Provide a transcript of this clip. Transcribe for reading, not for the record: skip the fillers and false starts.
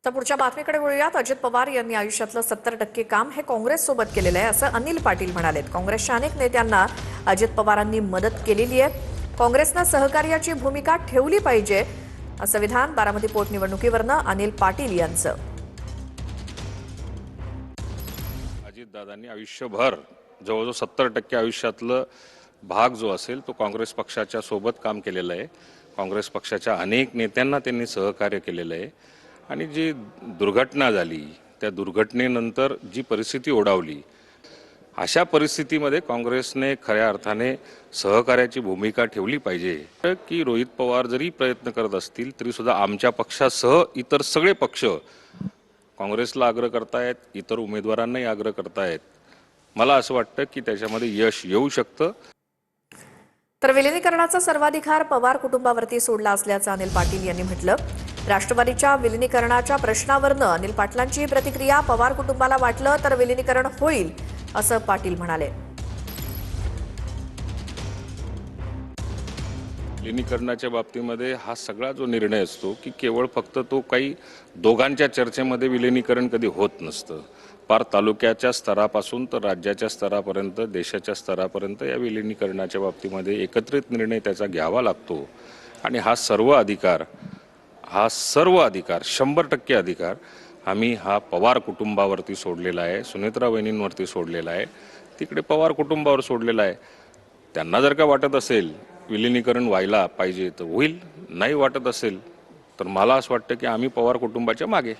तर पुढच्या बातमीकडे वळूयात। अजित पवार यांनी आयुष्यातलं 70% काम हे काँग्रेस सोबत केलेलं आहे असं अनिल पाटील म्हणालेत। काँग्रेसच्या अनेक नेत्यांना अजित पवारांनी मदत केलेली आहे। काँग्रेसने सहकार्याची भूमिका ठेवली पाहिजे असं विधान बारामती पोटनिवडणुकीवरनं अनिल पाटील यांचं। अजितदादांनी आयुष्यभर जवळजवळ 70% आयुष्यातलं भाग जो असेल तो काँग्रेस पक्षाच्या सोबत काम केलेलं आहे। काँग्रेस पक्षाच्या अनेक नेत्यांना त्यांनी सहकार्य केलेलं आहे आणि जी दुर्घटना झाली त्या दुर्घटनेनंतर जी परिस्थिती ओढावली, अशा परिस्थितीमध्ये काँग्रेसने खऱ्या अर्थाने सहकार्याची भूमिका ठेवली पाहिजे। की रोहित पवार जरी प्रयत्न करत असतील तरी सुद्धा आमच्या पक्षासह इतर सगळे पक्ष काँग्रेसला आग्रह करतायत, इतर उमेदवारांनाही आग्रह करतायत। मला असं वाटतं की त्याच्यामध्ये यश येऊ शकतं। तर विलिनीकरणाचा सर्वाधिकार पवार कुटुंबावरती सोडला असल्याचं अनिल पाटील यांनी म्हटलं। राष्ट्रवादीच्या विलिनीकरणाच्या प्रश्नावरनं अनिल पाटलांची प्रतिक्रिया। पवार कुटुंबाला वाटलं तर विलिनीकरण होईल असं पाटील म्हणाले। विलिनीकरणाच्या बाबतीमध्ये हा सगळा जो निर्णय असतो की केवळ फक्त तो काही दोघांच्या चर्चेमध्ये विलिनीकरण कधी होत नसतं। पार तालुक्याच्या स्तरापासून तर राज्याच्या स्तरापर्यंत, देशाच्या स्तरापर्यंत या विलिनीकरणाच्या बाबतीमध्ये एकत्रित निर्णय त्याचा घ्यावा लागतो आणि हा सर्व अधिकार 100% अधिकार आम्ही हा पवार कुटुंबावरती सोडलेला आहे, सुनेत्रा वहिनींवरती सोडलेला आहे, तिकडे पवार कुटुंबावर सोडलेला आहे। त्यांना जर का वाटत असेल विलिनीकरण व्हायला पाहिजे तर होईल, नाही वाटत असेल तर मला असं वाटतं की आम्ही पवार कुटुंबाच्या मागे